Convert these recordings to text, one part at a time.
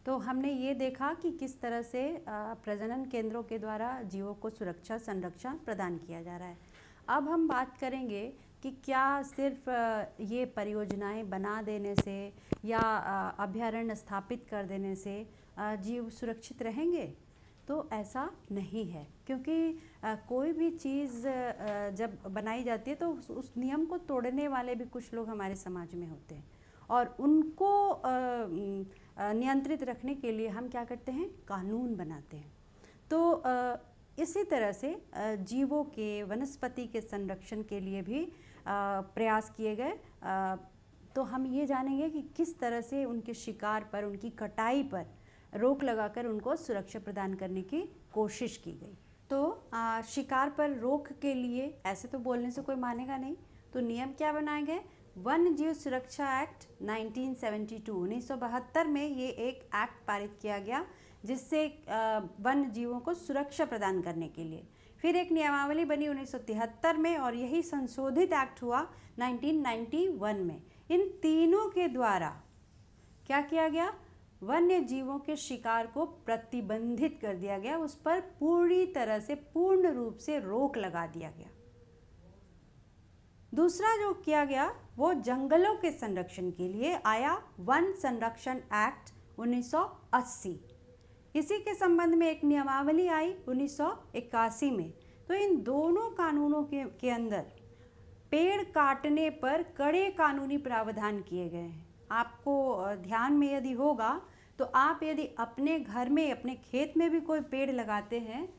तो हमने ये देखा कि किस तरह से प्रजनन केंद्रों के द्वारा जीवों को सुरक्षा संरक्षण प्रदान किया जा रहा है। अब हम बात करेंगे कि क्या सिर्फ ये परियोजनाएं बना देने से या अभयारण्य स्थापित कर देने से जीव सुरक्षित रहेंगे, तो ऐसा नहीं है, क्योंकि कोई भी चीज़ जब बनाई जाती है तो उस नियम को तोड़ने वाले भी कुछ लोग हमारे समाज में होते हैं, और उनको नियंत्रित रखने के लिए हम क्या करते हैं, कानून बनाते हैं। तो इसी तरह से जीवों के, वनस्पति के संरक्षण के लिए भी प्रयास किए गए। तो हम ये जानेंगे कि किस तरह से उनके शिकार पर, उनकी कटाई पर रोक लगाकर उनको सुरक्षा प्रदान करने की कोशिश की गई। तो शिकार पर रोक के लिए, ऐसे तो बोलने से कोई मानेगा नहीं, तो नियम क्या बनाए गए, वन जीव सुरक्षा एक्ट 1972 में ये एक एक्ट पारित किया गया, जिससे वन जीवों को सुरक्षा प्रदान करने के लिए। फिर एक नियमावली बनी 1973 में, और यही संशोधित एक्ट हुआ 1991 में। इन तीनों के द्वारा क्या किया गया, वन्य जीवों के शिकार को प्रतिबंधित कर दिया गया, उस पर पूरी तरह से, पूर्ण रूप से रोक लगा दिया गया। दूसरा जो किया गया वो जंगलों के संरक्षण के लिए आया, वन संरक्षण एक्ट 1980। इसी के संबंध में एक नियमावली आई 1981 में। तो इन दोनों कानूनों के अंदर पेड़ काटने पर कड़े कानूनी प्रावधान किए गए हैं। आपको ध्यान में यदि होगा तो आप यदि अपने घर में, अपने खेत में भी कोई पेड़ लगाते हैं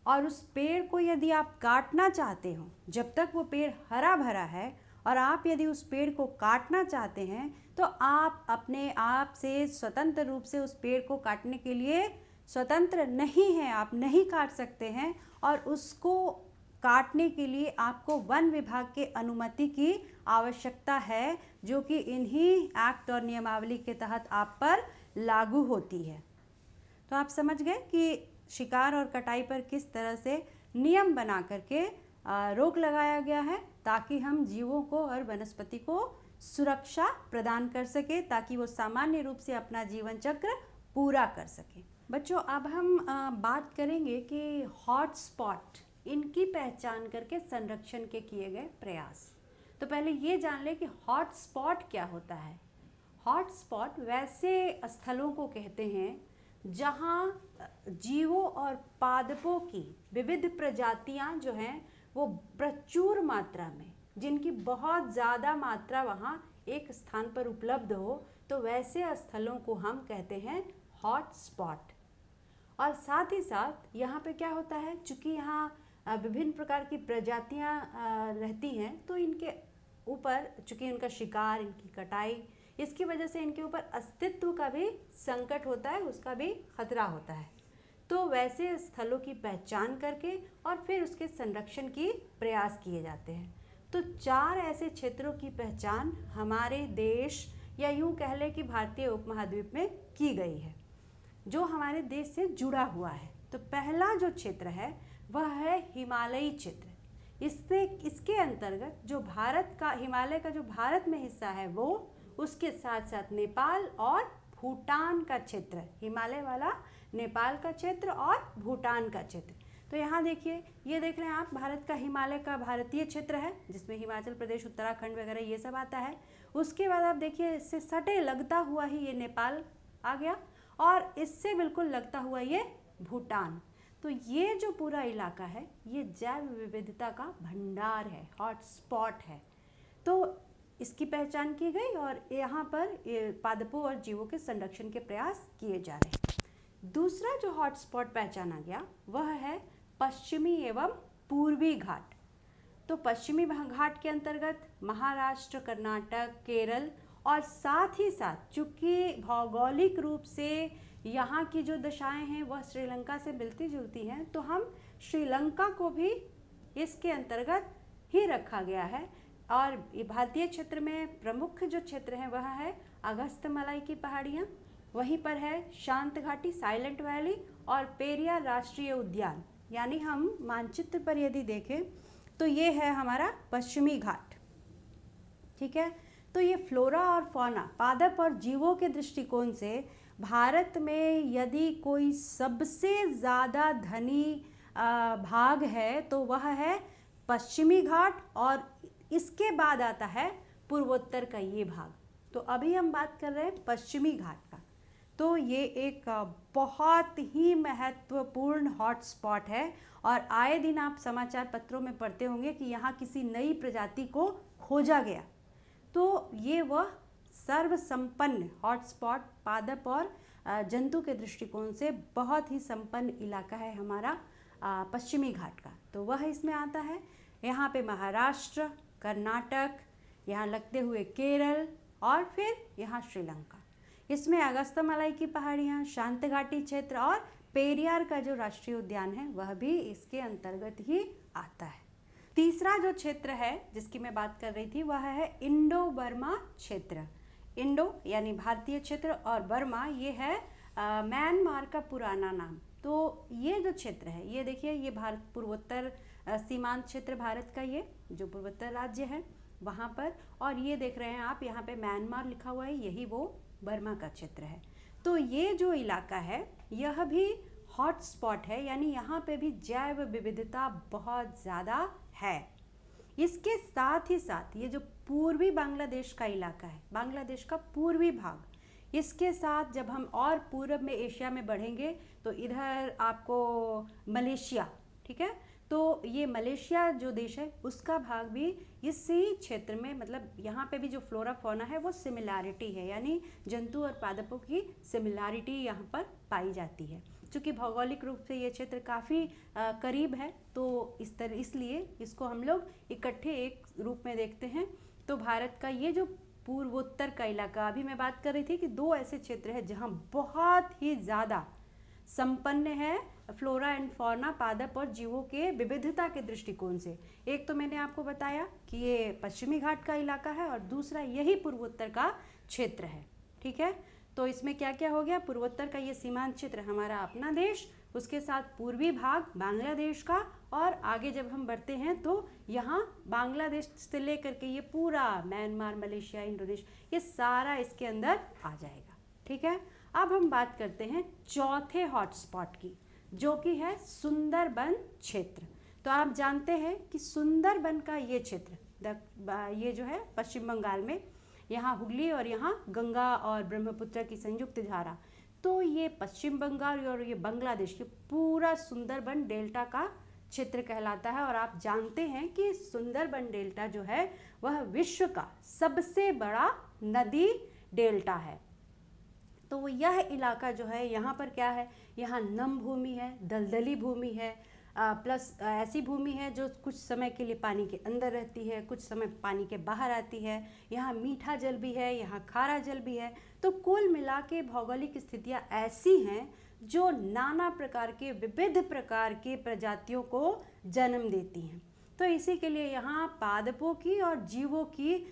और उस पेड़ को यदि आप काटना चाहते हो, जब तक वो पेड़ हरा भरा है, और आप यदि उस पेड़ को काटना चाहते हैं, तो आप अपने आप से स्वतंत्र रूप से उस पेड़ को काटने के लिए स्वतंत्र नहीं हैं, आप नहीं काट सकते हैं, और उसको काटने के लिए आपको वन विभाग के अनुमति की आवश्यकता है, जो कि इन्हीं एक्ट और नियमावली के तहत आप पर लागू होती है। तो आप समझ गए कि शिकार और कटाई पर किस तरह से नियम बना करके रोक लगाया गया है, ताकि हम जीवों को और वनस्पति को सुरक्षा प्रदान कर सके, ताकि वो सामान्य रूप से अपना जीवन चक्र पूरा कर सके। बच्चों, अब हम बात करेंगे कि हॉटस्पॉट, इनकी पहचान करके संरक्षण के किए गए प्रयास। तो पहले ये जान ले कि हॉटस्पॉट क्या होता है। हॉटस्पॉट वैसे स्थलों को कहते हैं जहाँ जीवों और पादपों की विविध प्रजातियाँ जो हैं वो प्रचुर मात्रा में, जिनकी बहुत ज़्यादा मात्रा वहाँ एक स्थान पर उपलब्ध हो, तो वैसे स्थलों को हम कहते हैं हॉटस्पॉट। और साथ ही साथ यहाँ पे क्या होता है, चूँकि यहाँ विभिन्न प्रकार की प्रजातियाँ रहती हैं, तो इनके ऊपर, चूँकि उनका शिकार, इनकी कटाई, इसकी वजह से इनके ऊपर अस्तित्व का भी संकट होता है, उसका भी खतरा होता है। तो वैसे स्थलों की पहचान करके और फिर उसके संरक्षण की प्रयास किए जाते हैं। तो 4 ऐसे क्षेत्रों की पहचान हमारे देश, या यूँ कह लें कि भारतीय उपमहाद्वीप में की गई है, जो हमारे देश से जुड़ा हुआ है। तो पहला जो क्षेत्र है वह है हिमालयी क्षेत्र। इसके अंतर्गत जो भारत का, हिमालय का जो भारत में हिस्सा है वो, उसके साथ साथ नेपाल और भूटान का क्षेत्र, हिमालय वाला नेपाल का क्षेत्र और भूटान का क्षेत्र। तो यहाँ देखिए, ये देख रहे हैं आप, भारत का हिमालय का भारतीय क्षेत्र है, जिसमें हिमाचल प्रदेश, उत्तराखंड वगैरह ये सब आता है। उसके बाद आप देखिए, इससे सटे लगता हुआ ही ये नेपाल आ गया, और इससे बिल्कुल लगता हुआ ये भूटान। तो ये जो पूरा इलाका है, ये जैव विविधता का भंडार है, हॉटस्पॉट है। तो इसकी पहचान की गई, और यहाँ पर पादपों और जीवों के संरक्षण के प्रयास किए जा रहे हैं। दूसरा जो हॉटस्पॉट पहचाना गया वह है पश्चिमी एवं पूर्वी घाट। तो पश्चिमी घाट के अंतर्गत महाराष्ट्र, कर्नाटक, केरल, और साथ ही साथ चूँकि भौगोलिक रूप से यहाँ की जो दशाएं हैं वह श्रीलंका से मिलती जुलती हैं, तो हम श्रीलंका को भी इसके अंतर्गत ही रखा गया है। और भारतीय क्षेत्र में प्रमुख जो क्षेत्र है वह है अगस्त्यमलाई की पहाड़ियाँ, वहीं पर है शांत घाटी, साइलेंट वैली, और पेरियार राष्ट्रीय उद्यान। यानी हम मानचित्र पर यदि देखें तो ये है हमारा पश्चिमी घाट, ठीक है। तो ये फ्लोरा और फौना, पादप और जीवों के दृष्टिकोण से भारत में यदि कोई सबसे ज़्यादा धनी भाग है तो वह है पश्चिमी घाट, और इसके बाद आता है पूर्वोत्तर का ये भाग। तो अभी हम बात कर रहे हैं पश्चिमी घाट का। तो ये एक बहुत ही महत्वपूर्ण हॉटस्पॉट है, और आए दिन आप समाचार पत्रों में पढ़ते होंगे कि यहाँ किसी नई प्रजाति को खोजा गया। तो ये वह सर्वसंपन्न हॉटस्पॉट, पादप और जंतु के दृष्टिकोण से बहुत ही संपन्न इलाका है हमारा पश्चिमी घाट का। तो वह इसमें आता है। यहाँ पे महाराष्ट्र, कर्नाटक, यहाँ लगते हुए केरल और फिर यहाँ श्रीलंका। इसमें अगस्त्यमलाई की पहाड़ियाँ, शांत घाटी क्षेत्र और पेरियार का जो राष्ट्रीय उद्यान है वह भी इसके अंतर्गत ही आता है। तीसरा जो क्षेत्र है जिसकी मैं बात कर रही थी वह है इंडो बर्मा क्षेत्र। इंडो यानी भारतीय क्षेत्र और बर्मा ये है म्यांमार का पुराना नाम। तो ये जो क्षेत्र है, ये देखिए, ये भारत पूर्वोत्तर सीमांत क्षेत्र भारत का, ये जो पूर्वोत्तर राज्य है वहाँ पर, और ये देख रहे हैं आप यहाँ पे म्यांमार लिखा हुआ है, यही वो बर्मा का क्षेत्र है। तो ये जो इलाका है यह भी हॉटस्पॉट है, यानी यहाँ पे भी जैव विविधता बहुत ज़्यादा है। इसके साथ ही साथ ये जो पूर्वी बांग्लादेश का इलाका है, बांग्लादेश का पूर्वी भाग, इसके साथ जब हम और पूर्व में एशिया में बढ़ेंगे तो इधर आपको मलेशिया, ठीक है, तो ये मलेशिया जो देश है उसका भाग भी इसी क्षेत्र में, मतलब यहाँ पे भी जो फ्लोरा फौना है वो सिमिलैरिटी है, यानी जंतु और पादपों की सिमिलैरिटी यहाँ पर पाई जाती है। चूँकि भौगोलिक रूप से ये क्षेत्र काफ़ी करीब है तो इसलिए इसको हम लोग इकट्ठे एक रूप में देखते हैं। तो भारत का ये जो पूर्वोत्तर का इलाका, अभी मैं बात कर रही थी कि दो ऐसे क्षेत्र हैं जहाँ बहुत ही ज़्यादा संपन्न है फ्लोरा एंड फौना, पादप और जीवों के विविधता के दृष्टिकोण से। एक तो मैंने आपको बताया कि ये पश्चिमी घाट का इलाका है और दूसरा यही पूर्वोत्तर का क्षेत्र है, ठीक है। तो इसमें क्या क्या हो गया, पूर्वोत्तर का ये सीमांत क्षेत्र हमारा अपना देश, उसके साथ पूर्वी भाग बांग्लादेश का, और आगे जब हम बढ़ते हैं तो यहाँ बांग्लादेश से लेकर के ये पूरा म्यांमार, मलेशिया, इंडोनेशिया, ये सारा इसके अंदर आ जाएगा, ठीक है। अब हम बात करते हैं चौथे हॉटस्पॉट की, जो कि है सुंदरबन क्षेत्र। तो आप जानते हैं कि सुंदरबन का ये क्षेत्र, ये जो है पश्चिम बंगाल में, यहाँ हुगली और यहाँ गंगा और ब्रह्मपुत्र की संयुक्त धारा, तो ये पश्चिम बंगाल और ये बांग्लादेश के पूरा सुंदरबन डेल्टा का क्षेत्र कहलाता है। और आप जानते हैं कि सुंदरबन डेल्टा जो है वह विश्व का सबसे बड़ा नदी डेल्टा है। तो यह इलाका जो है, यहाँ पर क्या है, यहाँ नम भूमि है, दलदली भूमि है, प्लस ऐसी भूमि है जो कुछ समय के लिए पानी के अंदर रहती है, कुछ समय पानी के बाहर आती है। यहाँ मीठा जल भी है, यहाँ खारा जल भी है। तो कुल मिला के भौगोलिक स्थितियाँ ऐसी हैं जो नाना प्रकार के, विविध प्रकार के प्रजातियों को जन्म देती हैं। तो इसी के लिए यहाँ पादपों की और जीवों की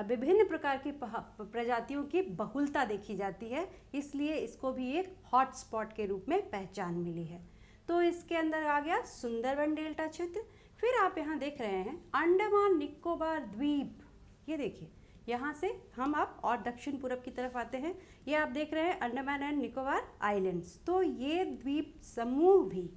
विभिन्न प्रकार की प्रजातियों की बहुलता देखी जाती है, इसलिए इसको भी एक हॉटस्पॉट के रूप में पहचान मिली है। तो इसके अंदर आ गया सुंदरबन डेल्टा क्षेत्र। फिर आप यहाँ देख रहे हैं अंडमान निकोबार द्वीप, ये देखिए, यहाँ से हम अब और दक्षिण पूर्व की तरफ आते हैं। ये आप देख रहे हैं अंडमान एंड निकोबार आइलैंड्स। तो ये द्वीप समूह भी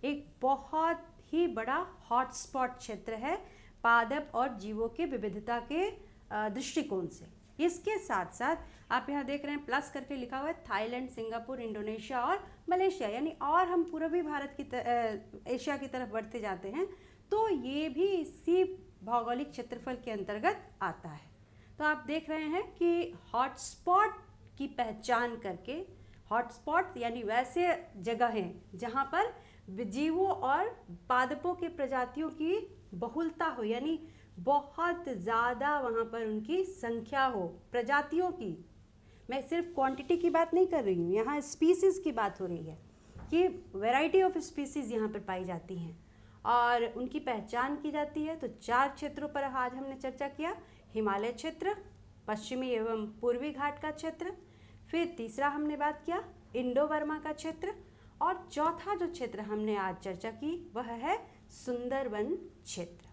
एक बहुत ही बड़ा हॉटस्पॉट क्षेत्र है पादप और जीवों के विविधता के दृष्टिकोण से। इसके साथ साथ आप यहाँ देख रहे हैं प्लस करके लिखा हुआ है थाईलैंड, सिंगापुर, इंडोनेशिया और मलेशिया, यानी और हम पूर्वी भारत की एशिया की तरफ बढ़ते जाते हैं तो ये भी इसी भौगोलिक क्षेत्रफल के अंतर्गत आता है। तो आप देख रहे हैं कि हॉटस्पॉट की पहचान करके, हॉटस्पॉट यानी वैसे जगह हैं जहाँ पर जीवों और पादपों के प्रजातियों की बहुलता हो, यानी बहुत ज़्यादा वहाँ पर उनकी संख्या हो प्रजातियों की। मैं सिर्फ क्वांटिटी की बात नहीं कर रही हूँ, यहाँ स्पीसीज़ की बात हो रही है कि वैरायटी ऑफ स्पीसीज़ यहाँ पर पाई जाती हैं और उनकी पहचान की जाती है। तो 4 क्षेत्रों पर आज हमने चर्चा किया, हिमालय क्षेत्र, पश्चिमी एवं पूर्वी घाट का क्षेत्र, फिर तीसरा हमने बात किया इंडो बर्मा का क्षेत्र, और चौथा जो क्षेत्र हमने आज चर्चा की वह है सुंदरबन क्षेत्र।